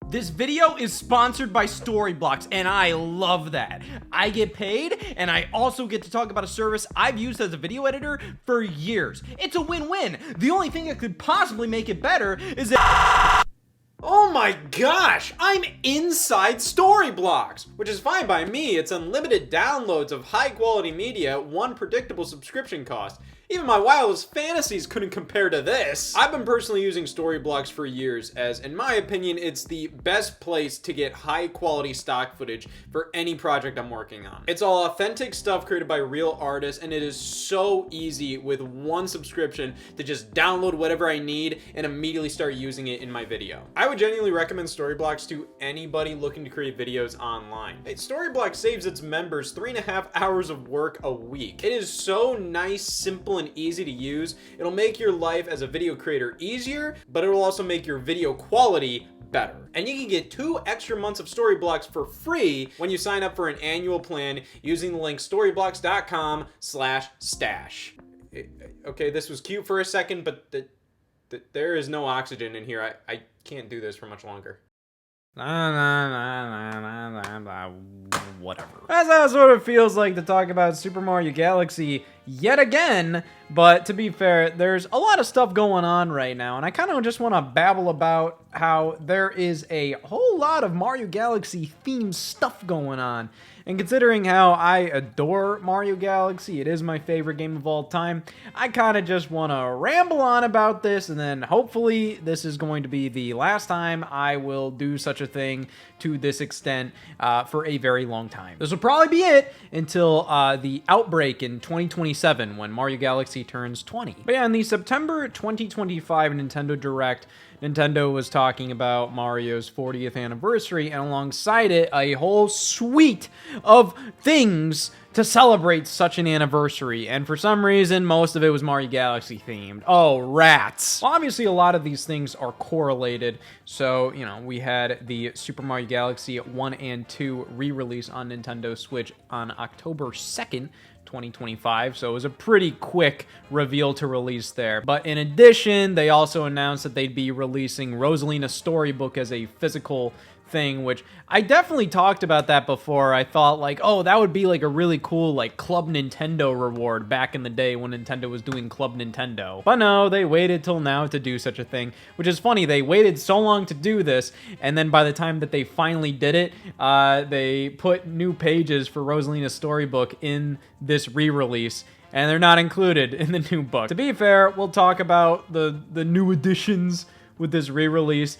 This video is sponsored by Storyblocks, and I love that. I get paid, and I also get to talk about a service I've used as a video editor for years. It's a win-win. The only thing that could possibly make it better is that... Oh my gosh, I'm inside Storyblocks, which is fine by me. It's unlimited downloads of high quality media at one predictable subscription cost. Even my wildest fantasies couldn't compare to this. I've been personally using Storyblocks for years, as in my opinion, it's the best place to get high quality stock footage for any project I'm working on. It's all authentic stuff created by real artists, and it is so easy with one subscription to just download whatever I need and immediately start using it in my video. I would genuinely recommend Storyblocks to anybody looking to create videos online. Storyblocks saves its members 3.5 hours of work a week. It is so nice, simple, and easy to use. It'll make your life as a video creator easier, but it will also make your video quality better. And you can get 2 extra months of Storyblocks for free when you sign up for an annual plan using the link storyblocks.com/stash. Okay, this was cute for a second, but there is no oxygen in here. I can't do this for much longer. Whatever. That's how it sort of feels like to talk about Super Mario Galaxy yet again, but to be fair, there's a lot of stuff going on right now, and I kind of just want to babble about how there is a whole lot of Mario Galaxy themed stuff going on. And considering how I adore Mario Galaxy, it is my favorite game of all time, I kind of just want to ramble on about this, and then hopefully this is going to be the last time I will do such a thing to this extent for a very long time. This will probably be it until the outbreak in 2027 when Mario Galaxy turns 20. But yeah, in the September 2025 Nintendo Direct, Nintendo was talking about Mario's 40th anniversary, and alongside it, a whole suite of things to celebrate such an anniversary. And for some reason, most of it was Mario Galaxy themed. Oh, rats. Well, obviously, a lot of these things are correlated. So, you know, we had the Super Mario Galaxy 1 and 2 re-release on Nintendo Switch on October 2nd, 2025, so it was a pretty quick reveal to release there. But in addition, they also announced that they'd be releasing Rosalina's Storybook as a physical thing, which I definitely talked about that before. I thought like, oh, that would be like a really cool like Club Nintendo reward back in the day when Nintendo was doing Club Nintendo. But no, they waited till now to do such a thing, which is funny. They waited so long to do this, and then by the time that they finally did it, they put new pages for Rosalina's Storybook in this re-release, and they're not included in the new book. To be fair, we'll talk about the new additions with this re-release.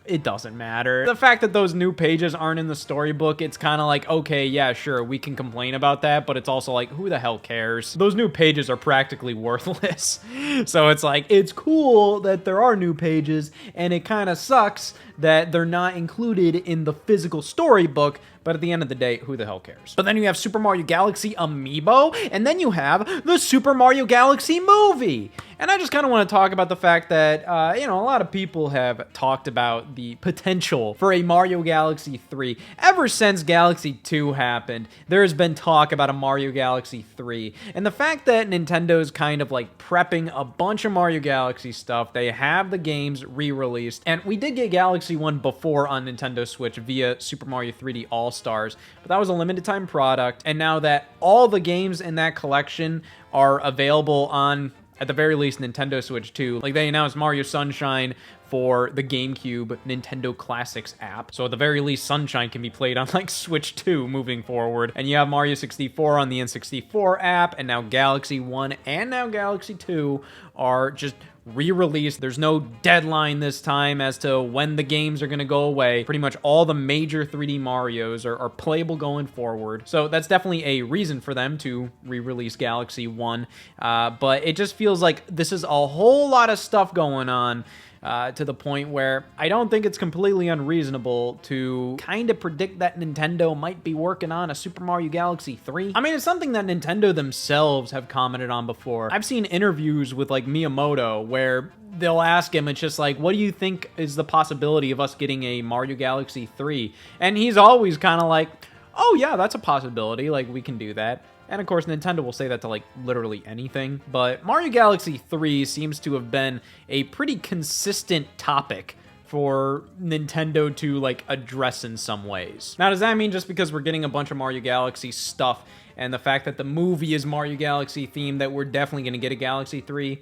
It doesn't matter. The fact that those new pages aren't in the storybook, it's kind of like, okay, yeah, sure, we can complain about that, but it's also like, who the hell cares? Those new pages are practically worthless. So it's like, it's cool that there are new pages, and it kind of sucks that they're not included in the physical storybook, but at the end of the day, who the hell cares? But then you have Super Mario Galaxy Amiibo, and then you have the Super Mario Galaxy movie. And I just kind of want to talk about the fact that, you know, a lot of people have talked about the potential for a Mario Galaxy 3. Ever since Galaxy 2 happened, there's been talk about a Mario Galaxy 3. And the fact that Nintendo's kind of like prepping a bunch of Mario Galaxy stuff, they have the games re-released, and we did get Galaxy 1 before on Nintendo Switch via Super Mario 3D All-Stars, but that was a limited time product, and now that all the games in that collection are available on, at the very least, Nintendo Switch 2. Like, they announced Mario Sunshine for the GameCube Nintendo Classics app. So at the very least, Sunshine can be played on like Switch 2 moving forward. And you have Mario 64 on the N64 app, and now Galaxy 1 and now Galaxy 2 are just re-released. There's no deadline this time as to when the games are going to go away. Pretty much all the major 3D Marios are playable going forward. So that's definitely a reason for them to re-release Galaxy 1. But it just feels like this is a whole lot of stuff going on. To the point where I don't think it's completely unreasonable to kind of predict that Nintendo might be working on a Super Mario Galaxy 3. I mean, it's something that Nintendo themselves have commented on before. I've seen interviews with like Miyamoto where they'll ask him, it's just like, what do you think is the possibility of us getting a Mario Galaxy 3? And he's always kind of like, oh yeah, that's a possibility, like we can do that. And of course, Nintendo will say that to like literally anything. But Mario Galaxy 3 seems to have been a pretty consistent topic for Nintendo to like address in some ways. Now, does that mean just because we're getting a bunch of Mario Galaxy stuff and the fact that the movie is Mario Galaxy themed that we're definitely going to get a Galaxy 3?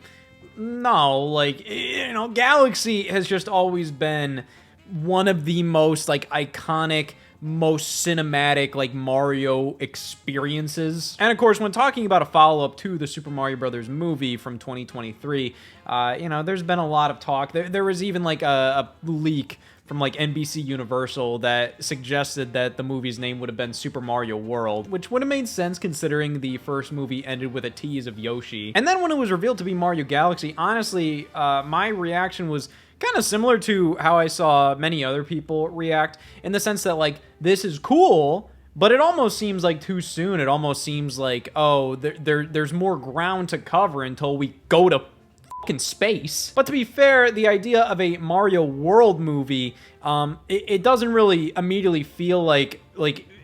No, like, you know, Galaxy has just always been one of the most like iconic, most cinematic like Mario experiences. And of course, when talking about a follow-up to the Super Mario Brothers movie from 2023, you know, there's been a lot of talk. There was even like a leak from like NBC Universal that suggested that the movie's name would have been Super Mario World, which would have made sense considering the first movie ended with a tease of Yoshi. And then when it was revealed to be Mario Galaxy, honestly, my reaction was kind of similar to how I saw many other people react, in the sense that like, this is cool, but it almost seems like too soon. It almost seems like, oh, there's more ground to cover until we go to fucking space. But to be fair, the idea of a Mario World movie, it doesn't really immediately feel like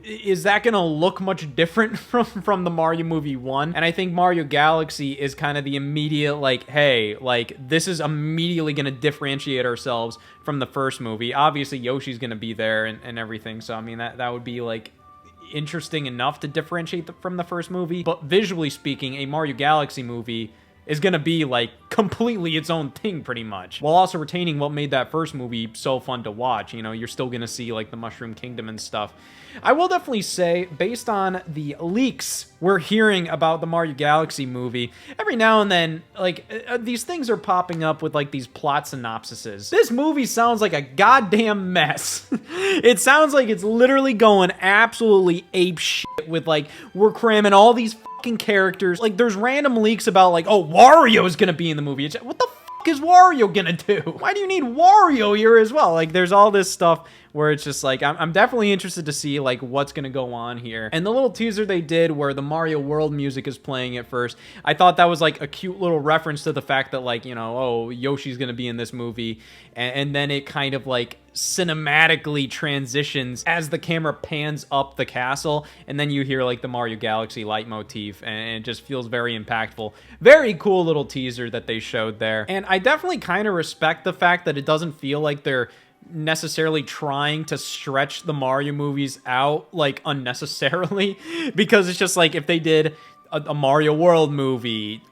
is that gonna look much different from the Mario movie 1? And I think Mario Galaxy is kind of the immediate, like, hey, like, this is immediately gonna differentiate ourselves from the first movie. Obviously, Yoshi's gonna be there and everything, so I mean, that would be, like, interesting enough to differentiate from the first movie. But visually speaking, a Mario Galaxy movie is gonna be, like, completely its own thing, pretty much, while also retaining what made that first movie so fun to watch. You know, you're still gonna see, like, the Mushroom Kingdom and stuff. I will definitely say, based on the leaks we're hearing about the Mario Galaxy movie, every now and then, like, these things are popping up with, like, these plot synopsises. This movie sounds like a goddamn mess. It sounds like it's literally going absolutely ape shit with, like, we're cramming all these fucking characters. Like, there's random leaks about, like, oh, Wario is gonna be in the movie. It's, what the fuck is Wario gonna do? Why do you need Wario here as well? Like, there's all this stuff where it's just like, I'm definitely interested to see like what's gonna go on here. And the little teaser they did where the Mario World music is playing at first, I thought that was like a cute little reference to the fact that, like, you know, oh, Yoshi's gonna be in this movie. And then it kind of like cinematically transitions as the camera pans up the castle, and then you hear like the Mario Galaxy leitmotif, and it just feels very impactful. Very cool little teaser that they showed there. And I definitely kind of respect the fact that it doesn't feel like they're necessarily trying to stretch the Mario movies out like unnecessarily, because it's just like, if they did a Mario World movie,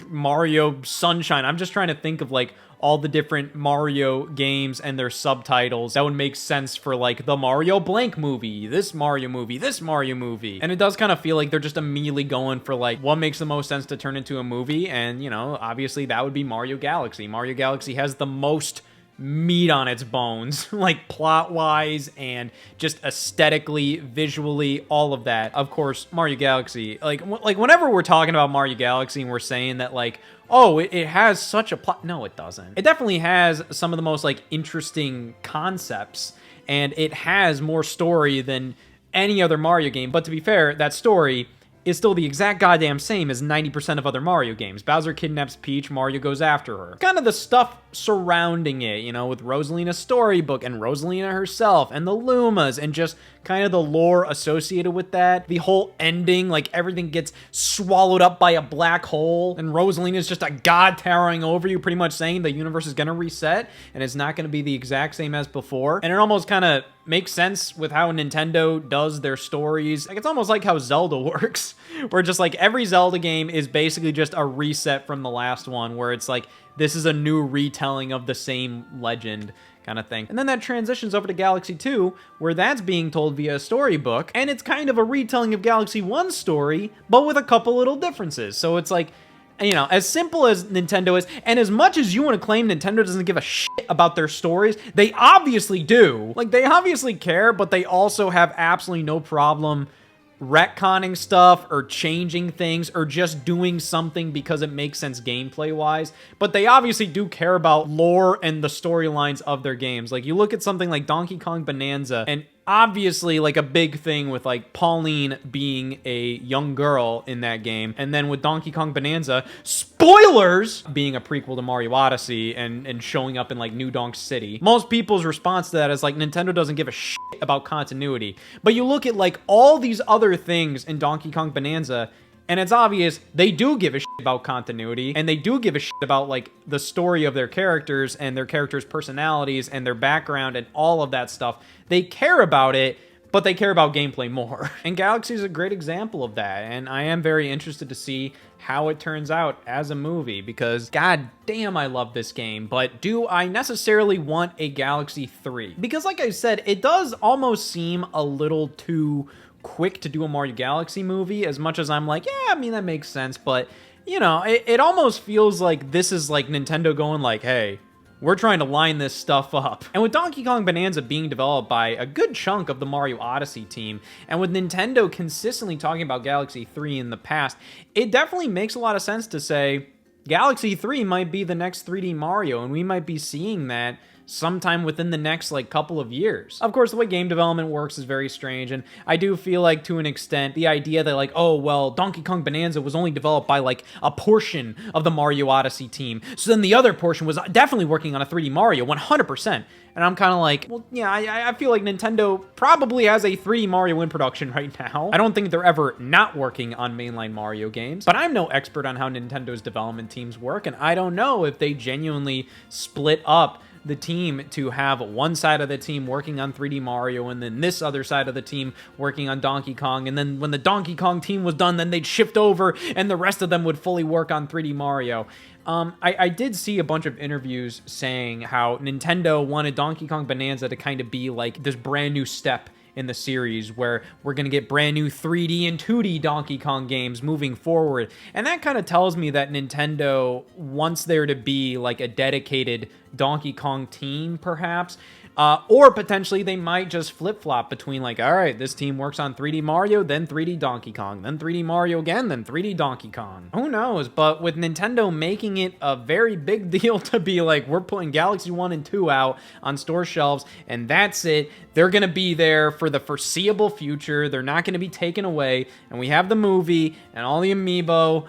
Mario Sunshine, I'm just trying to think of like all the different Mario games and their subtitles that would make sense for like the Mario blank movie, this Mario movie, this Mario movie. And it does kind of feel like they're just immediately going for like what makes the most sense to turn into a movie, and you know, obviously that would be Mario Galaxy. Mario Galaxy has the most meat on its bones, like plot-wise and just aesthetically, visually, all of that. Of course, Mario Galaxy, like whenever we're talking about Mario Galaxy and we're saying that like, oh, it has such a plot. No, it doesn't. It definitely has some of the most like interesting concepts, and it has more story than any other Mario game. But to be fair, that story is still the exact goddamn same as 90% of other Mario games. Bowser kidnaps Peach, Mario goes after her. Kind of the stuff surrounding it, you know, with Rosalina's storybook and Rosalina herself and the Lumas and just kind of the lore associated with that. The whole ending, like everything gets swallowed up by a black hole and Rosalina's just a god towering over you, pretty much saying the universe is gonna reset and it's not gonna be the exact same as before. And it almost kind of makes sense with how Nintendo does their stories. Like, it's almost like how Zelda works, where just like every Zelda game is basically just a reset from the last one, where it's like, this is a new retelling of the same legend kind of thing. And then that transitions over to Galaxy 2, where that's being told via a storybook, and it's kind of a retelling of Galaxy 1's story, but with a couple little differences. So it's like, you know, as simple as Nintendo is, and as much as you want to claim Nintendo doesn't give a shit about their stories, they obviously do. Like, they obviously care, but they also have absolutely no problem retconning stuff or changing things or just doing something because it makes sense gameplay-wise. But they obviously do care about lore and the storylines of their games. Like, you look at something like Donkey Kong Bonanza, and obviously, like, a big thing with, like, Pauline being a young girl in that game. And then with Donkey Kong Bonanza, spoilers, being a prequel to Mario Odyssey and showing up in, like, New Donk City. Most people's response to that is, like, Nintendo doesn't give a shit about continuity. But you look at, like, all these other things in Donkey Kong Bonanza, and it's obvious they do give a shit about continuity, and they do give a shit about like the story of their characters and their characters' personalities and their background and all of that stuff. They care about it, but they care about gameplay more. And Galaxy is a great example of that, and I am very interested to see how it turns out as a movie, because god damn, I love this game. But do I necessarily want a Galaxy 3? Because like I said, it does almost seem a little too quick to do a Mario Galaxy movie, as much as I'm like, yeah, I mean, that makes sense, but you know, it almost feels like this is like Nintendo going like, hey, we're trying to line this stuff up. And with Donkey Kong Bonanza being developed by a good chunk of the Mario Odyssey team, and with Nintendo consistently talking about Galaxy 3 in the past, it definitely makes a lot of sense to say Galaxy 3 might be the next 3D Mario, and we might be seeing that sometime within the next like couple of years. Of course, the way game development works is very strange, and I do feel like to an extent the idea that like, oh well, Donkey Kong Bonanza was only developed by like a portion of the Mario Odyssey team, so then the other portion was definitely working on a 3D Mario 100%. And I'm kind of like, well, yeah, I feel like Nintendo probably has a 3D Mario in production right now. I don't think they're ever not working on mainline Mario games, but I'm no expert on how Nintendo's development teams work, and I don't know if they genuinely split up the team to have one side of the team working on 3D Mario and then this other side of the team working on Donkey Kong, and then when the Donkey Kong team was done, then they'd shift over and the rest of them would fully work on 3D Mario. I did see a bunch of interviews saying how Nintendo wanted Donkey Kong Bonanza to kind of be like this brand new step in the series where we're going to get brand new 3D and 2D Donkey Kong games moving forward. And that kind of tells me that Nintendo wants there to be like a dedicated Donkey Kong team, perhaps. Or potentially they might just flip-flop between like, all right, this team works on 3D Mario, then 3D Donkey Kong, then 3D Mario again, then 3D Donkey Kong. Who knows? But with Nintendo making it a very big deal to be like, we're putting Galaxy 1 and 2 out on store shelves, and that's it. They're going to be there for the foreseeable future. They're not going to be taken away. And we have the movie and all the amiibo.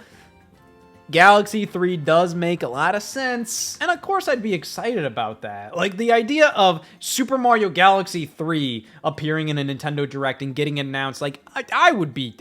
Galaxy 3 does make a lot of sense, and of course I'd be excited about that. Like, the idea of Super Mario Galaxy 3 appearing in a Nintendo Direct and getting announced, like, I would be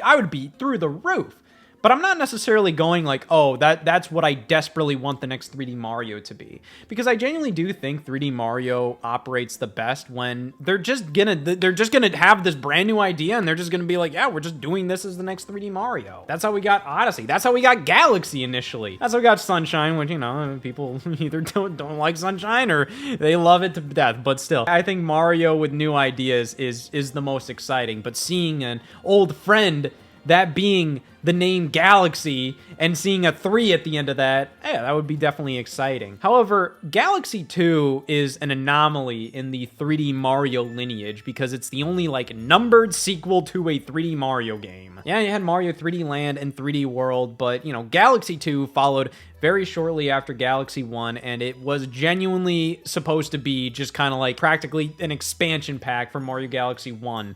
through the roof. But I'm not necessarily going like, oh, that's what I desperately want the next 3D Mario to be. Because I genuinely do think 3D Mario operates the best when they're just gonna have this brand new idea and they're just gonna be like, yeah, we're just doing this as the next 3D Mario. That's how we got Odyssey. That's how we got Galaxy initially. That's how we got Sunshine, which, you know, people either don't like Sunshine or they love it to death. But still, I think Mario with new ideas is the most exciting. But seeing an old friend, that being the name Galaxy, and seeing a 3 at the end of that, yeah, that would be definitely exciting. However, Galaxy 2 is an anomaly in the 3D Mario lineage because it's the only, like, numbered sequel to a 3D Mario game. Yeah, you had Mario 3D Land and 3D World, but, you know, Galaxy 2 followed very shortly after Galaxy 1, and it was genuinely supposed to be just kind of like practically an expansion pack for Mario Galaxy 1.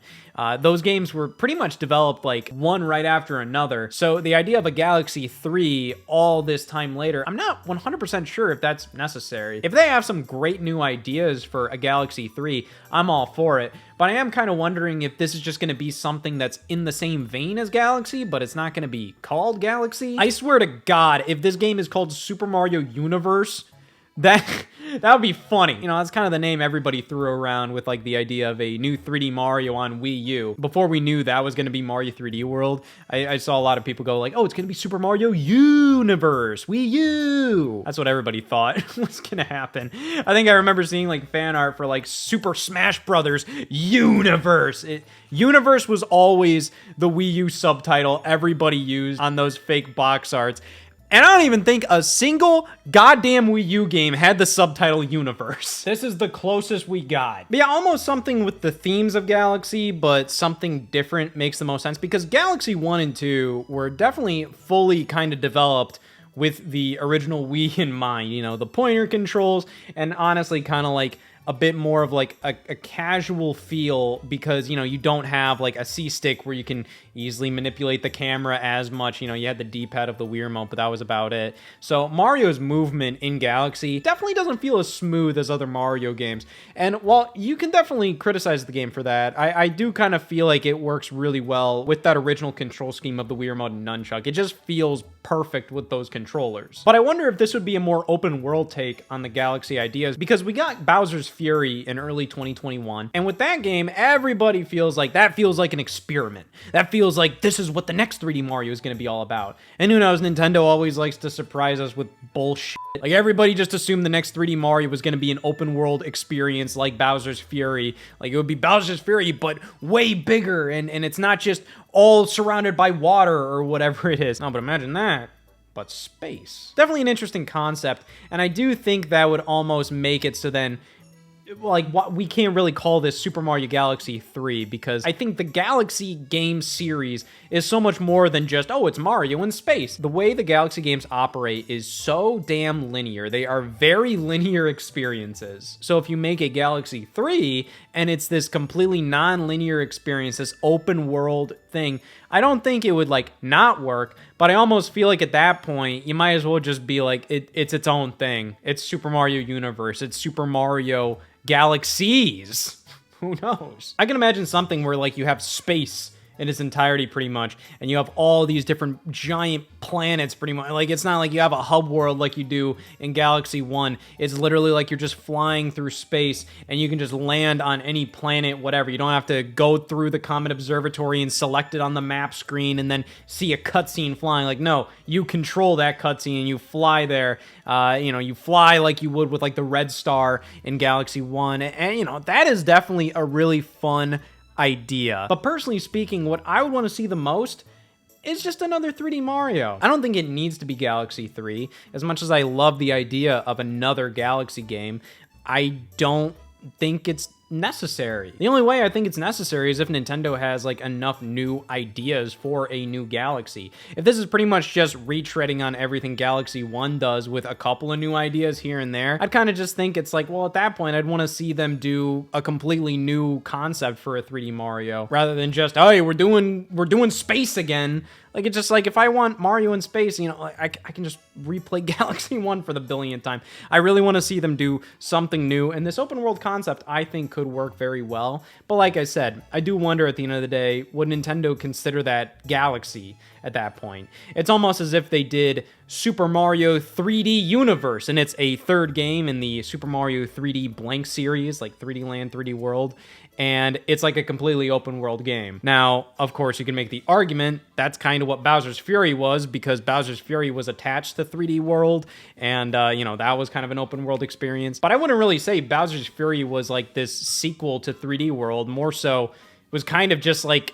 Those games were pretty much developed like one right after another, so the idea of a Galaxy 3 all this time later, I'm not 100% sure if that's necessary. If they have some great new ideas for a Galaxy 3, I'm all for it, but I am kind of wondering if this is just going to be something that's in the same vein as Galaxy, but it's not going to be called Galaxy. I swear to God, if this game is called Super Mario Universe, that would be funny. You know, that's kind of the name everybody threw around with, like, the idea of a new 3D Mario on Wii U. Before we knew that was going to be Mario 3D World, I saw a lot of people go like, oh, it's going to be Super Mario Universe, Wii U. That's what everybody thought was going to happen. I think I remember seeing, like, fan art for, like, Super Smash Brothers Universe. Universe was always the Wii U subtitle everybody used on those fake box arts. And I don't even think a single goddamn Wii U game had the subtitle Universe. This is the closest we got. But yeah, almost something with the themes of Galaxy, but something different makes the most sense, because Galaxy 1 and 2 were definitely fully kind of developed with the original Wii in mind. You know, the pointer controls, and honestly kind of like a bit more of like a casual feel because, you know, you don't have like a C-stick where you can easily manipulate the camera as much. You know, you had the D-pad of the Wii remote, but that was about it. So Mario's movement in Galaxy definitely doesn't feel as smooth as other Mario games. And while you can definitely criticize the game for that, I do kind of feel like it works really well with that original control scheme of the Wii remote and nunchuck. It just feels perfect with those controllers. But I wonder if this would be a more open world take on the Galaxy ideas, because we got Bowser's Fury in early 2021, and with that game, everybody feels like that feels like an experiment. That feels like this is what the next 3D Mario is going to be all about. And who knows, Nintendo always likes to surprise us with bullshit. Like, everybody just assumed the next 3D Mario was going to be an open world experience like Bowser's Fury. Like, it would be Bowser's Fury, but way bigger, and it's not just all surrounded by water or whatever it is. No, but imagine that. But space. Definitely an interesting concept, and I do think that would almost make it so then, like, we can't really call this Super Mario Galaxy 3, because I think the Galaxy game series is so much more than just, oh, it's Mario in space. The way the Galaxy games operate is so damn linear. They are very linear experiences. So if you make a Galaxy 3 and it's this completely non-linear experience, this open world thing, I don't think it would like not work, but I almost feel like at that point, you might as well just be like, it's its own thing. It's Super Mario Universe. It's Super Mario Galaxies. Who knows? I can imagine something where like you have space in its entirety pretty much, and you have all these different giant planets pretty much. Like, it's not like you have a hub world like you do in Galaxy 1. It's literally like you're just flying through space and you can just land on any planet, whatever. You don't have to go through the Comet Observatory and select it on the map screen and then see a cutscene flying. Like, no, you control that cutscene and you fly there. You know, you fly like you would with like the Red Star in Galaxy 1. And you know, that is definitely a really fun idea. But personally speaking, what I would want to see the most is just another 3D Mario. I don't think it needs to be Galaxy 3. As much as I love the idea of another Galaxy game, I don't think it's necessary. The only way I think it's necessary is if Nintendo has like enough new ideas for a new Galaxy. If this is pretty much just retreading on everything Galaxy 1 does with a couple of new ideas here and there, I'd kind of just think it's like, well, at that point, I'd want to see them do a completely new concept for a 3D Mario rather than just, oh, hey, we're doing space again. Like, it's just like, if I want Mario in space, you know, I can just replay Galaxy 1 for the billionth time. I really want to see them do something new, and this open world concept, I think, could work very well. But like I said, I do wonder at the end of the day, would Nintendo consider that Galaxy at that point? It's almost as if they did Super Mario 3D Universe, and it's a third game in the Super Mario 3D Blank series, like 3D Land, 3D World, and it's like a completely open world game. Now, of course, you can make the argument that's kind of what Bowser's Fury was, because Bowser's Fury was attached to 3D World, and, you know, that was kind of an open world experience. But I wouldn't really say Bowser's Fury was like this sequel to 3D World. More so, it was kind of just like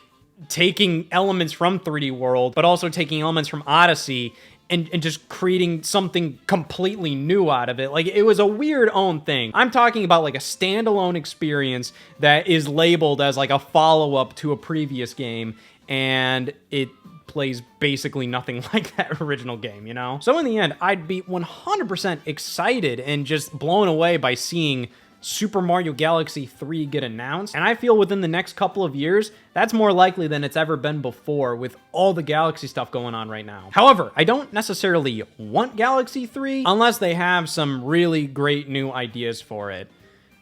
taking elements from 3D World, but also taking elements from Odyssey and just creating something completely new out of it. Like, it was a weird own thing. I'm talking about like a standalone experience that is labeled as like a follow-up to a previous game, and it plays basically nothing like that original game, you know? So in the end, I'd be 100% excited and just blown away by seeing Super Mario Galaxy 3 get announced, and I feel within the next couple of years, that's more likely than it's ever been before with all the Galaxy stuff going on right now. However, I don't necessarily want Galaxy 3 unless they have some really great new ideas for it.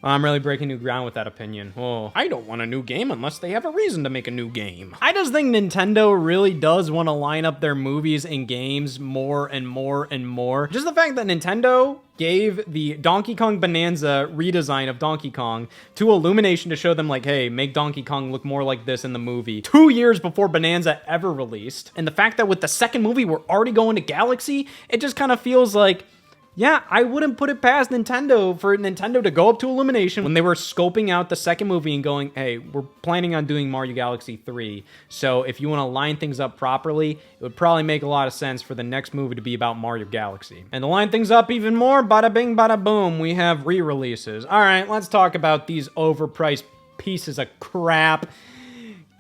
I'm really breaking new ground with that opinion. Oh, I don't want a new game unless they have a reason to make a new game. I just think Nintendo really does want to line up their movies and games more and more and more. Just the fact that Nintendo gave the Donkey Kong Bonanza redesign of Donkey Kong to Illumination to show them like, hey, make Donkey Kong look more like this in the movie 2 years before Bonanza ever released. And the fact that with the second movie, we're already going to Galaxy, it just kind of feels like, yeah, I wouldn't put it past Nintendo for Nintendo to go up to Illumination when they were scoping out the second movie and going, hey, we're planning on doing Mario Galaxy 3. So if you want to line things up properly, it would probably make a lot of sense for the next movie to be about Mario Galaxy. And to line things up even more, bada bing, bada boom, we have re-releases. All right, let's talk about these overpriced pieces of crap.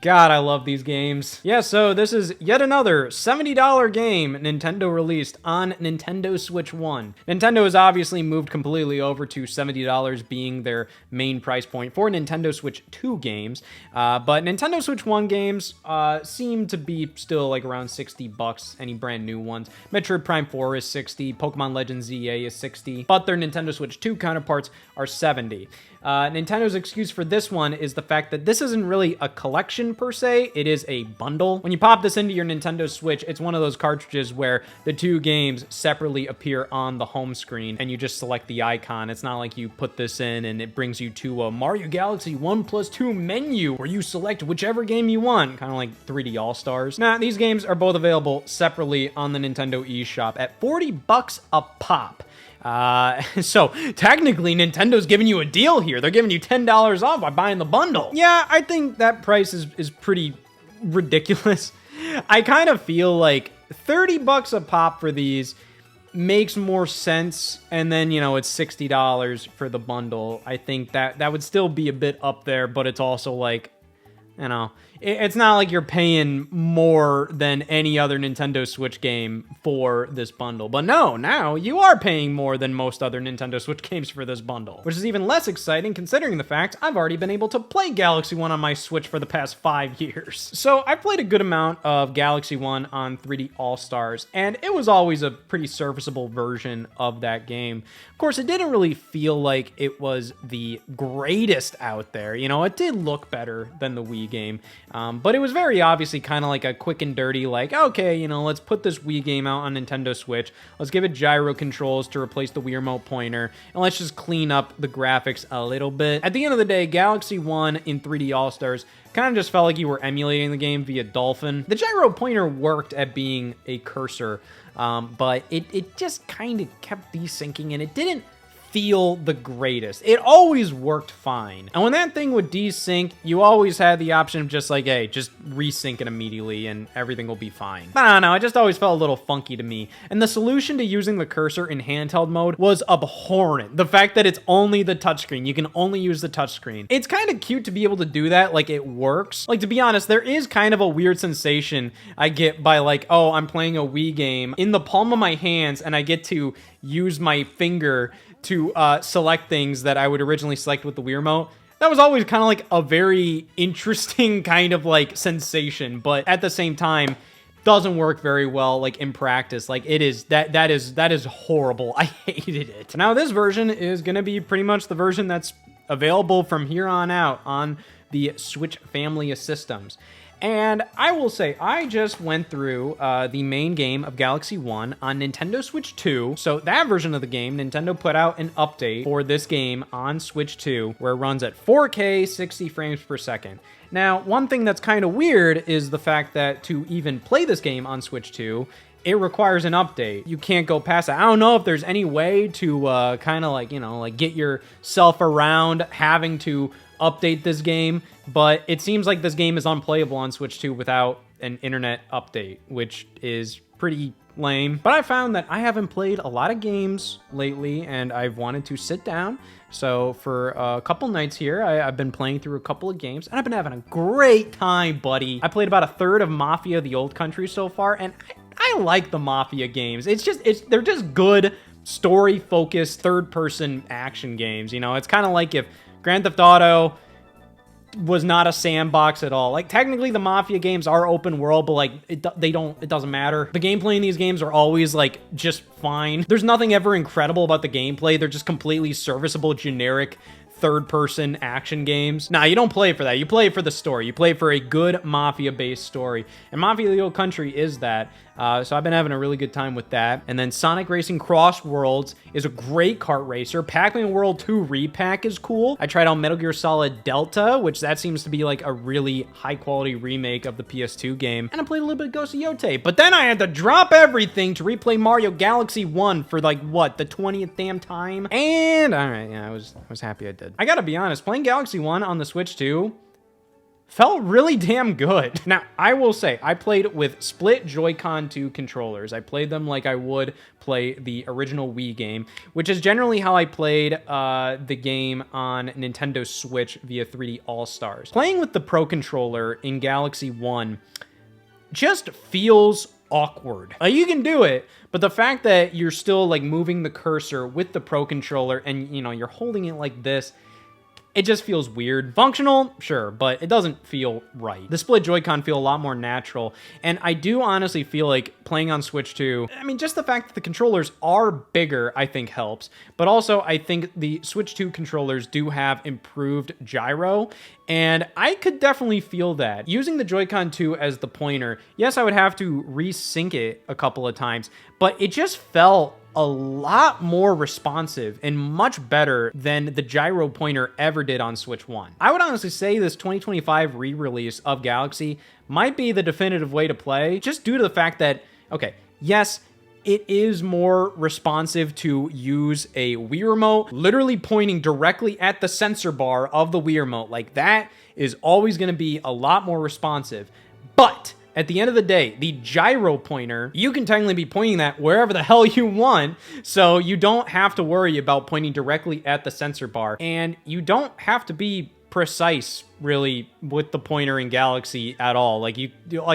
God, I love these games. Yeah, so this is yet another $70 game Nintendo released on Nintendo Switch 1. Nintendo has obviously moved completely over to $70 being their main price point for Nintendo Switch 2 games, but Nintendo Switch 1 games seem to be still like around $60, any brand new ones. Metroid Prime 4 is $60, Pokemon Legends ZA is $60, but their Nintendo Switch 2 counterparts are $70. Nintendo's excuse for this one is the fact that this isn't really a collection per se, it is a bundle. When you pop this into your Nintendo Switch, it's one of those cartridges where the two games separately appear on the home screen and you just select the icon. It's not like you put this in and it brings you to a Mario Galaxy 1+2 menu where you select whichever game you want, kind of like 3D All-Stars. Now, these games are both available separately on the Nintendo eShop at $40 a pop. So technically Nintendo's giving you a deal here. They're giving you $10 off by buying the bundle. Yeah, I think that price is pretty ridiculous. I kind of feel like $30 a pop for these makes more sense, and then, you know, it's $60 for the bundle. I think that would still be a bit up there, but it's also like, you know, it's not like you're paying more than any other Nintendo Switch game for this bundle. But no, now you are paying more than most other Nintendo Switch games for this bundle, which is even less exciting considering the fact I've already been able to play Galaxy 1 on my Switch for the past 5 years. So I played a good amount of Galaxy 1 on 3D All-Stars, and it was always a pretty serviceable version of that game. Of course, it didn't really feel like it was the greatest out there. You know, it did look better than the Wii game. But it was very obviously kind of like a quick and dirty, like, okay, you know, let's put this Wii game out on Nintendo Switch. Let's give it gyro controls to replace the Wii Remote pointer, and let's just clean up the graphics a little bit. At the end of the day, Galaxy 1 in 3D All-Stars kind of just felt like you were emulating the game via Dolphin. The gyro pointer worked at being a cursor, but it just kind of kept desyncing, and it didn't feel the greatest. It always worked fine. And when that thing would desync, you always had the option of just like, hey, just resync it immediately and everything will be fine. But I don't know, it just always felt a little funky to me. And the solution to using the cursor in handheld mode was abhorrent. The fact that it's only the touchscreen, you can only use the touchscreen. It's kind of cute to be able to do that, like it works. Like, to be honest, there is kind of a weird sensation I get by like, oh, I'm playing a Wii game in the palm of my hands and I get to use my finger to select things that I would originally select with the Wii Remote. That was always kind of like a very interesting kind of like sensation, but at the same time, doesn't work very well like in practice. Like it is, that is horrible. I hated it. Now this version is gonna be pretty much the version that's available from here on out on the Switch family of systems. And I will say, I just went through the main game of Galaxy 1 on Nintendo Switch 2. So that version of the game, Nintendo put out an update for this game on Switch 2, where it runs at 4K, 60 frames per second. Now, one thing that's kind of weird is the fact that to even play this game on Switch 2, it requires an update. You can't go past it. I don't know if there's any way to kind of like, you know, like get yourself around having to update this game, but it seems like this game is unplayable on Switch 2 without an internet update, which is pretty lame. But I found that I haven't played a lot of games lately, and I've wanted to sit down. So for a couple nights here, I've been playing through a couple of games, and I've been having a great time, buddy. I played about a third of Mafia: The Old Country so far, and I like the Mafia games. They're just good story-focused third-person action games. You know, it's kind of like if Grand Theft Auto was not a sandbox at all. Like, technically the Mafia games are open world, but like it doesn't matter. The gameplay in these games are always like just fine. There's nothing ever incredible about the gameplay. They're just completely serviceable, generic third-person action games. Nah, you don't play for that. You play for the story. You play for a good Mafia-based story. And Mafia: The Old Country is that. So I've been having a really good time with that. And then Sonic Racing Cross Worlds is a great kart racer. Pac-Man World 2 Repack is cool. I tried out Metal Gear Solid Delta, which that seems to be like a really high-quality remake of the PS2 game. And I played a little bit of Ghost of Yotei. But then I had to drop everything to replay Mario Galaxy 1 for like, what, the 20th damn time? And, alright, yeah, I was happy I did. I gotta be honest, playing Galaxy 1 on the Switch 2 felt really damn good. Now, I will say, I played with split Joy-Con 2 controllers. I played them like I would play the original Wii game, which is generally how I played the game on Nintendo Switch via 3D All-Stars. Playing with the Pro Controller in Galaxy 1 just feels awkward. You can do it, but the fact that you're still like moving the cursor with the Pro Controller and you're holding it like this, it just feels weird. Functional, sure, but it doesn't feel right. The split Joy-Con feel a lot more natural, and I do honestly feel like playing on Switch 2, I mean, just the fact that the controllers are bigger, I think helps, but also I think the Switch 2 controllers do have improved gyro, and I could definitely feel that. Using the Joy-Con 2 as the pointer, yes, I would have to resync it a couple of times, but it just felt a lot more responsive and much better than the gyro pointer ever did on Switch 1. I would honestly say this 2025 re-release of Galaxy might be the definitive way to play, just due to the fact that, okay, yes, it is more responsive to use a Wii Remote, literally pointing directly at the sensor bar of the Wii Remote. Like, that is always going to be a lot more responsive. But at the end of the day, the gyro pointer, you can technically be pointing that wherever the hell you want, so you don't have to worry about pointing directly at the sensor bar, and you don't have to be precise, really, with the pointer in Galaxy at all. Like,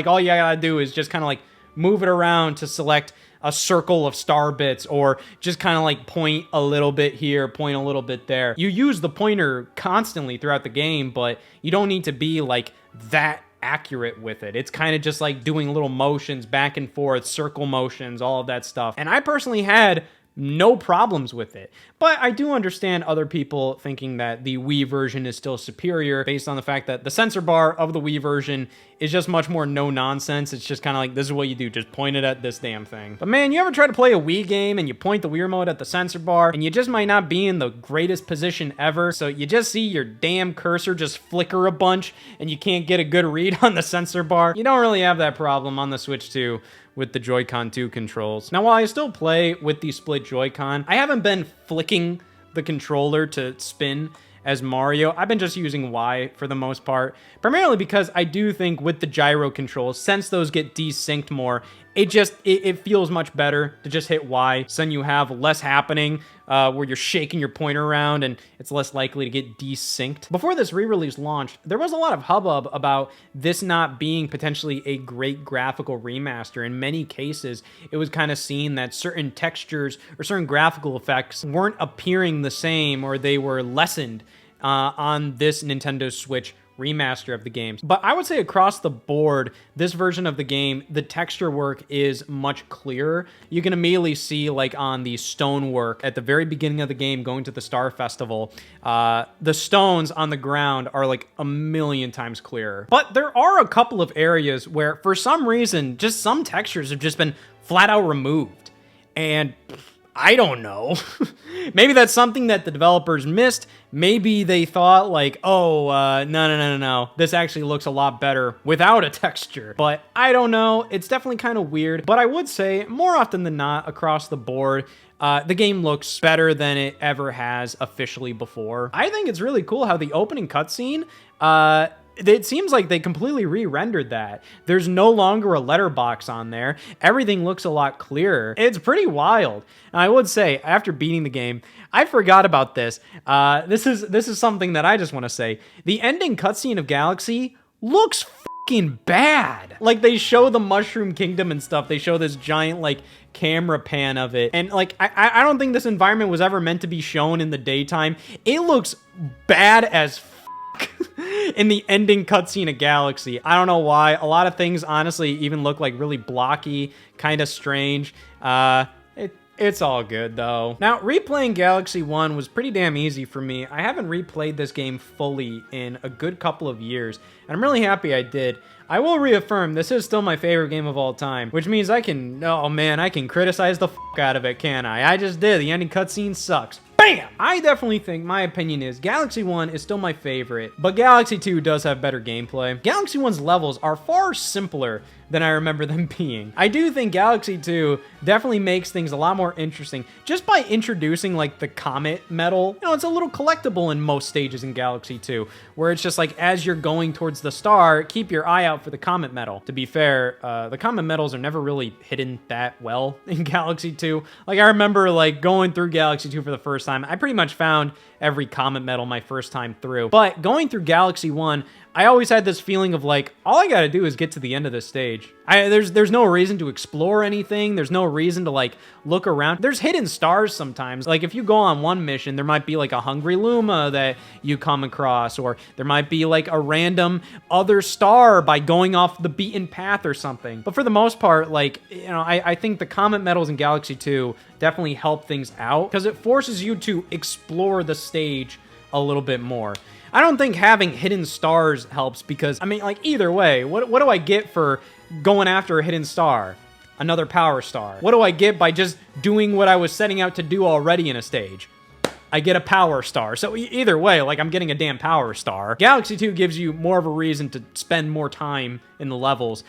all you gotta do is just kind of, like, move it around to select a circle of star bits, or just kind of, like, point a little bit here, point a little bit there. You use the pointer constantly throughout the game, but you don't need to be, like, that accurate with it. It's kind of just like doing little motions back and forth, circle motions, all of that stuff. And I personally had no problems with it. But I do understand other people thinking that the Wii version is still superior based on the fact that the sensor bar of the Wii version is just much more no-nonsense. It's just kind of like, this is what you do, just point it at this damn thing. But man, you ever try to play a Wii game and you point the Wii remote at the sensor bar and you just might not be in the greatest position ever, so you just see your damn cursor just flicker a bunch and you can't get a good read on the sensor bar? You don't really have that problem on the Switch 2 with the Joy-Con 2 controls. Now, while I still play with the split Joy-Con, I haven't been flicking the controller to spin as Mario. I've been just using Y for the most part, primarily because I do think with the gyro controls, since those get desynced more, it feels much better to just hit Y, so then you have less happening where you're shaking your pointer around and it's less likely to get desynced. Before this re-release launched, there was a lot of hubbub about this not being potentially a great graphical remaster. In many cases, it was kind of seen that certain textures or certain graphical effects weren't appearing the same, or they were lessened on this Nintendo Switch remaster of the games. But I would say across the board, this version of the game, the texture work is much clearer. You can immediately see, like on the stonework at the very beginning of the game going to the Star Festival, the stones on the ground are like a million times clearer. But there are a couple of areas where for some reason, just some textures have just been flat out removed. And I don't know. Maybe that's something that the developers missed. Maybe they thought like, oh, no. This actually looks a lot better without a texture. But I don't know. It's definitely kind of weird. But I would say more often than not across the board, the game looks better than it ever has officially before. I think it's really cool how the opening cutscene, it seems like they completely re-rendered that. There's no longer a letterbox on there. Everything looks a lot clearer. It's pretty wild. And I would say, after beating the game, I forgot about this. This is something that I just want to say. The ending cutscene of Galaxy looks fucking bad. Like, they show the Mushroom Kingdom and stuff. They show this giant, like, camera pan of it. And, like, I don't think this environment was ever meant to be shown in the daytime. It looks bad as in the ending cutscene of Galaxy. I don't know why. A lot of things, honestly, even look like really blocky, kind of strange. It's all good, though. Now, replaying Galaxy 1 was pretty damn easy for me. I haven't replayed this game fully in a good couple of years, and I'm really happy I did. I will reaffirm, this is still my favorite game of all time, which means I can criticize the fuck out of it, can't I? I just did. The ending cutscene sucks. Bam! I definitely think, my opinion is, Galaxy 1 is still my favorite, but Galaxy 2 does have better gameplay. Galaxy 1's levels are far simpler than I remember them being. I do think Galaxy 2 definitely makes things a lot more interesting just by introducing like the comet medal. You know, it's a little collectible in most stages in Galaxy 2, where it's just like as you're going towards the star, keep your eye out for the comet medal. To be fair, the comet medals are never really hidden that well in Galaxy 2. Like I remember like going through Galaxy 2 for the first time, I pretty much found every comet medal my first time through. But going through Galaxy 1, I always had this feeling of like, all I gotta do is get to the end of this stage. There's no reason to explore anything. There's no reason to like look around. There's hidden stars sometimes. Like if you go on one mission, there might be like a hungry Luma that you come across, or there might be like a random other star by going off the beaten path or something. But for the most part, like, you know, I think the comet medals in Galaxy 2 definitely help things out because it forces you to explore the stage a little bit more. I don't think having hidden stars helps because, I mean, like, either way, what do I get for going after a hidden star? Another power star. What do I get by just doing what I was setting out to do already in a stage? I get a power star. So either way, like, I'm getting a damn power star. Galaxy 2 gives you more of a reason to spend more time in the levels.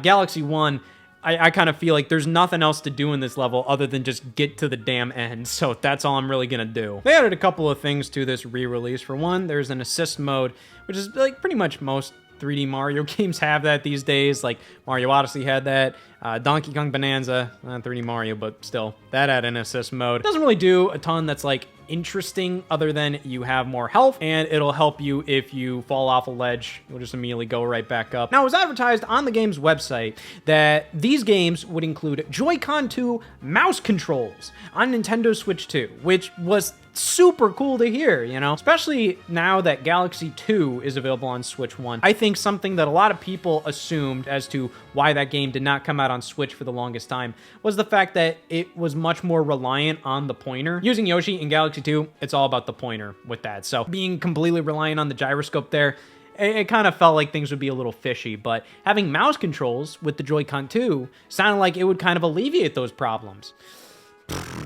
Galaxy 1... I kind of feel like there's nothing else to do in this level other than just get to the damn end, so that's all I'm really gonna do. They added a couple of things to this re-release. For one, there's an assist mode, which is like pretty much most 3D Mario games have that these days. Like Mario Odyssey had that, Donkey Kong Bonanza, not 3D Mario, but still, that had an assist mode. It doesn't really do a ton that's like interesting other than you have more health and it'll help you if you fall off a ledge. You'll just immediately go right back up. Now, it was advertised on the game's website that these games would include Joy-Con 2 mouse controls on Nintendo Switch 2, which was super cool to hear, you know? Especially now that Galaxy 2 is available on Switch 1. I think something that a lot of people assumed as to why that game did not come out on Switch for the longest time was the fact that it was much more reliant on the pointer. Using Yoshi in Galaxy 2, it's all about the pointer with that. So being completely reliant on the gyroscope there, it kind of felt like things would be a little fishy, but having mouse controls with the Joy-Con 2 sounded like it would kind of alleviate those problems.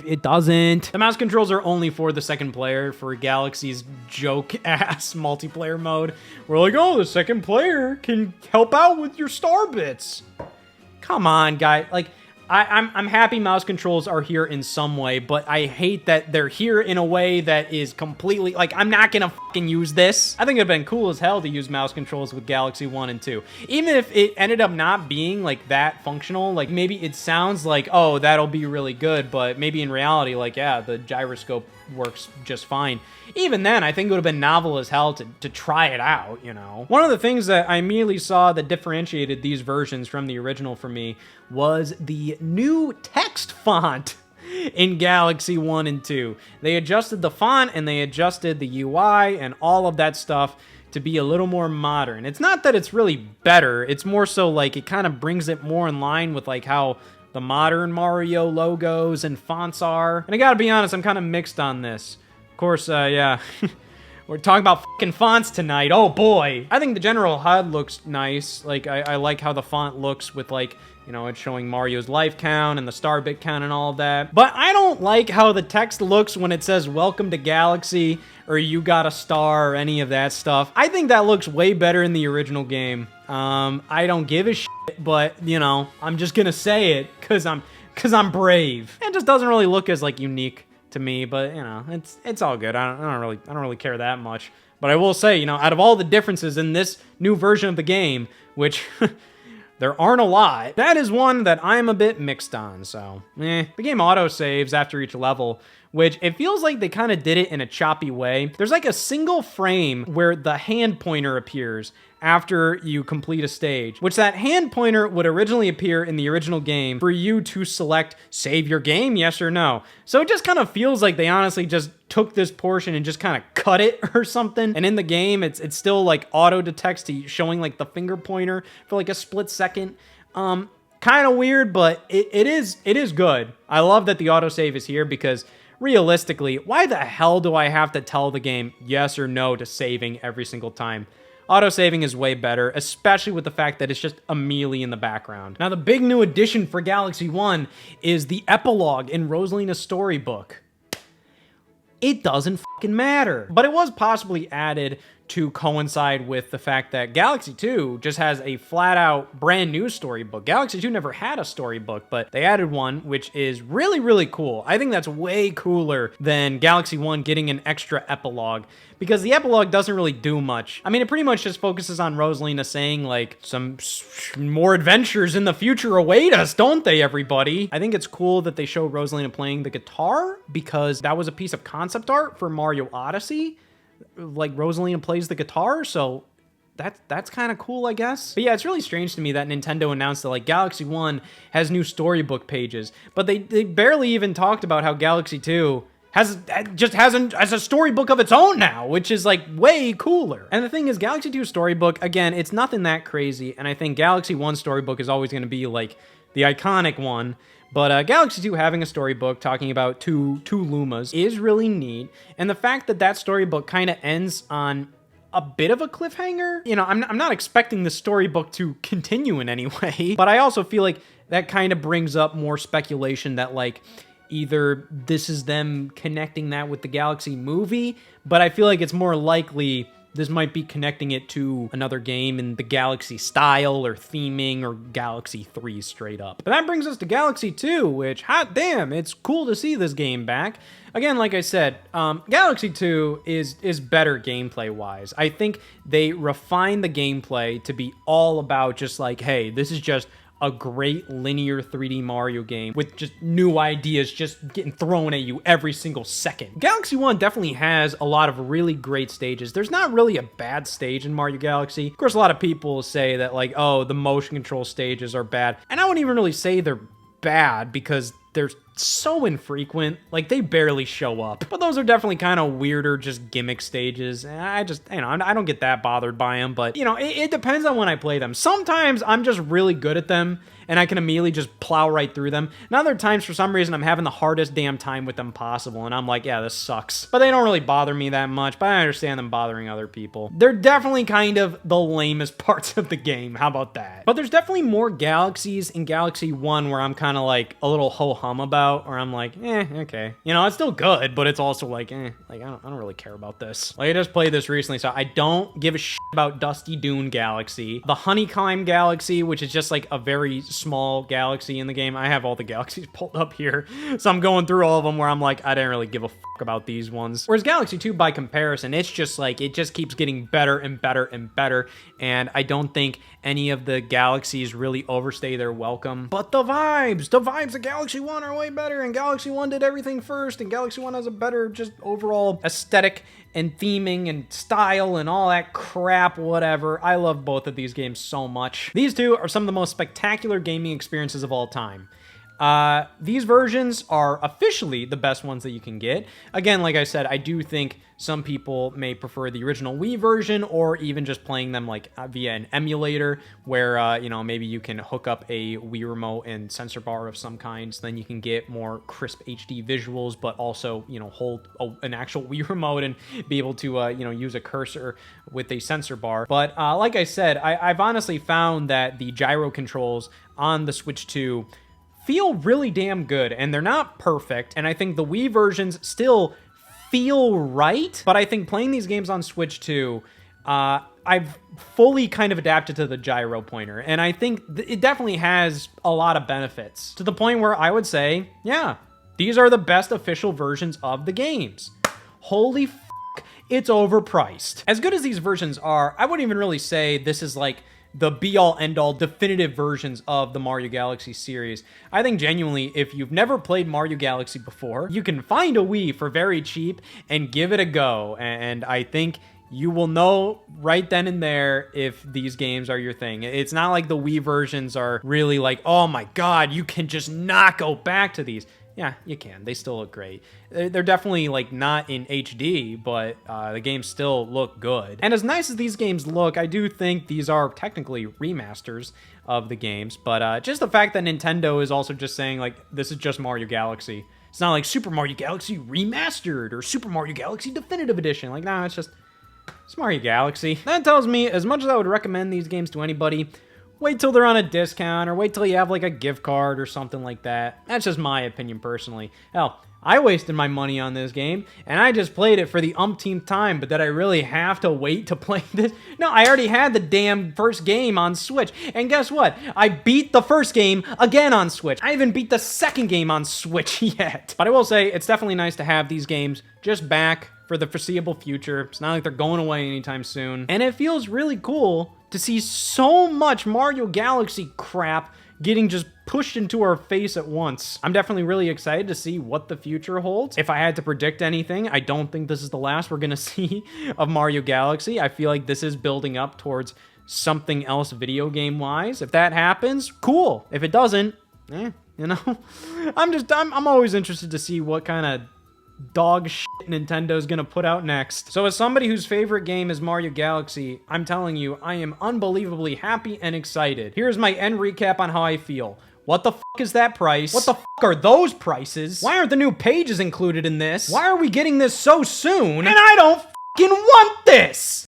It doesn't. The mouse controls are only for the second player for Galaxy's joke-ass multiplayer mode. We're like, oh, the second player can help out with your star bits. Come on, guy. Like, I'm happy mouse controls are here in some way, but I hate that they're here in a way that is completely, like, I'm not gonna fucking use this. I think it'd been cool as hell to use mouse controls with Galaxy 1 and 2. Even if it ended up not being, like, that functional, like, maybe it sounds like, oh, that'll be really good, but maybe in reality, like, yeah, the gyroscope works just fine. Even then, I think it would have been novel as hell to try it out, you know? One of the things that I immediately saw that differentiated these versions from the original for me was the new text font in Galaxy 1 and 2. They adjusted the font and they adjusted the UI and all of that stuff to be a little more modern. It's not that it's really better, it's more so like it kind of brings it more in line with like how the modern Mario logos and fonts are. And I gotta be honest, I'm kind of mixed on this. Of course, yeah, we're talking about fucking fonts tonight. Oh boy. I think the general HUD looks nice. Like, I like how the font looks with like, you know, it's showing Mario's life count and the star bit count and all of that. But I don't like how the text looks when it says, welcome to Galaxy, or you got a star, or any of that stuff. I think that looks way better in the original game. I don't give a shit, but, you know, I'm just gonna say it, cause I'm brave. It just doesn't really look as, like, unique to me, but, you know, it's all good. I don't really care that much. But I will say, you know, out of all the differences in this new version of the game, which there aren't a lot, that is one that I'm a bit mixed on, so, The game auto-saves after each level, which it feels like they kind of did it in a choppy way. There's like a single frame where the hand pointer appears after you complete a stage, which that hand pointer would originally appear in the original game for you to select save your game, yes or no. So it just kind of feels like they honestly just took this portion and just kind of cut it or something. And in the game, it's still like auto detects to showing like the finger pointer for like a split second. Kind of weird, but it is good. I love that the autosave is here because realistically, why the hell do I have to tell the game yes or no to saving every single time? Autosaving is way better, especially with the fact that it's just immediately in the background. Now, the big new addition for Galaxy 1 is the epilogue in Rosalina's storybook. It doesn't fucking matter. But it was possibly added to coincide with the fact that Galaxy 2 just has a flat-out brand new storybook. Galaxy 2 never had a storybook, but they added one, which is really, really cool. I think that's way cooler than Galaxy 1 getting an extra epilogue, because the epilogue doesn't really do much. I mean, it pretty much just focuses on Rosalina saying, like, some more adventures in the future await us, don't they, everybody? I think it's cool that they show Rosalina playing the guitar, because that was a piece of concept art for Mario Odyssey. Like, Rosalina plays the guitar, so that's kind of cool, I guess. But yeah, it's really strange to me that Nintendo announced that, like, Galaxy 1 has new storybook pages, but they barely even talked about how Galaxy 2 has a storybook of its own now, which is, like, way cooler. And the thing is, Galaxy 2 storybook, again, it's nothing that crazy, and I think Galaxy 1 storybook is always going to be, like, the iconic one. But Galaxy 2 having a storybook talking about two Lumas is really neat. And the fact that that storybook kind of ends on a bit of a cliffhanger, you know, I'm not expecting the storybook to continue in any way, but I also feel like that kind of brings up more speculation that, like, either this is them connecting that with the Galaxy movie, but I feel like it's more likely this might be connecting it to another game in the Galaxy style or theming, or Galaxy 3 straight up. But that brings us to Galaxy 2, which, hot damn, it's cool to see this game back. Again, like I said, Galaxy 2 is better gameplay-wise. I think they refined the gameplay to be all about just like, hey, this is just a great linear 3D Mario game with just new ideas just getting thrown at you every single second. Galaxy 1 definitely has a lot of really great stages. There's not really a bad stage in Mario Galaxy. Of course, a lot of people say that, like, oh, the motion control stages are bad. And I wouldn't even really say they're bad because they're so infrequent, like they barely show up. But those are definitely kind of weirder, just gimmick stages. I just, you know, I don't get that bothered by them, but you know, it depends on when I play them. Sometimes I'm just really good at them and I can immediately just plow right through them. And other times, for some reason, I'm having the hardest damn time with them possible, and I'm like, yeah, this sucks. But they don't really bother me that much, but I understand them bothering other people. They're definitely kind of the lamest parts of the game, how about that? But there's definitely more galaxies in Galaxy 1 where I'm kind of like a little ho-hum about, or I'm like, okay. You know, it's still good, but it's also like, like I don't really care about this. Like, I just played this recently, so I don't give a shit about Dusty Dune Galaxy. The Honeycomb Galaxy, which is just like a very small galaxy in the game. I have all the galaxies pulled up here, so I'm going through all of them where I'm like, I didn't really give a fuck about these ones. Whereas Galaxy 2, by comparison, it's just like, it just keeps getting better and better and better, and I don't think any of the galaxies really overstay their welcome. But the vibes of Galaxy 1 are way better, and Galaxy 1 did everything first, and Galaxy 1 has a better just overall aesthetic and theming and style and all that crap, whatever. I love both of these games so much. These two are some of the most spectacular gaming experiences of all time. These versions are officially the best ones that you can get. Again, like I said, I do think some people may prefer the original Wii version, or even just playing them like via an emulator where, you know, maybe you can hook up a Wii remote and sensor bar of some kind, so then you can get more crisp HD visuals, but also, you know, hold an actual Wii remote and be able to, you know, use a cursor with a sensor bar. But like I said, I've honestly found that the gyro controls on the Switch 2 feel really damn good, and they're not perfect, and I think the Wii versions still feel right, but I think playing these games on Switch 2, I've fully kind of adapted to the gyro pointer, and I think it definitely has a lot of benefits, to the point where I would say, yeah, these are the best official versions of the games. Holy f***, it's overpriced. As good as these versions are, I wouldn't even really say this is like the be-all, end-all definitive versions of the Mario Galaxy series. I think genuinely, if you've never played Mario Galaxy before, you can find a Wii for very cheap and give it a go, and I think you will know right then and there if these games are your thing. It's not like the Wii versions are really like, oh my god, you can just not go back to these. Yeah, you can. They still look great. They're definitely, like, not in HD, but the games still look good. And as nice as these games look, I do think these are technically remasters of the games. But just the fact that Nintendo is also just saying, like, this is just Mario Galaxy. It's not like Super Mario Galaxy Remastered or Super Mario Galaxy Definitive Edition. Like, nah, it's Mario Galaxy. That tells me, as much as I would recommend these games to anybody, wait till they're on a discount, or wait till you have like a gift card or something like that. That's just my opinion personally. Hell, I wasted my money on this game, and I just played it for the umpteenth time, but did I really have to wait to play this? No, I already had the damn first game on Switch, and guess what? I beat the first game again on Switch. I haven't beat the second game on Switch yet. But I will say, it's definitely nice to have these games just back for the foreseeable future. It's not like they're going away anytime soon. And it feels really cool to see so much Mario Galaxy crap getting just pushed into our face at once. I'm definitely really excited to see what the future holds. If I had to predict anything, I don't think this is the last we're gonna see of Mario Galaxy. I feel like this is building up towards something else video game-wise. If that happens, cool. If it doesn't, you know, I'm always interested to see what kind of dog shit Nintendo's gonna put out next. So as somebody whose favorite game is Mario Galaxy, I'm telling you, I am unbelievably happy and excited. Here's my end recap on how I feel. What the fuck is that price? What the fuck are those prices? Why aren't the new pages included in this? Why are we getting this so soon? And I don't fucking want this!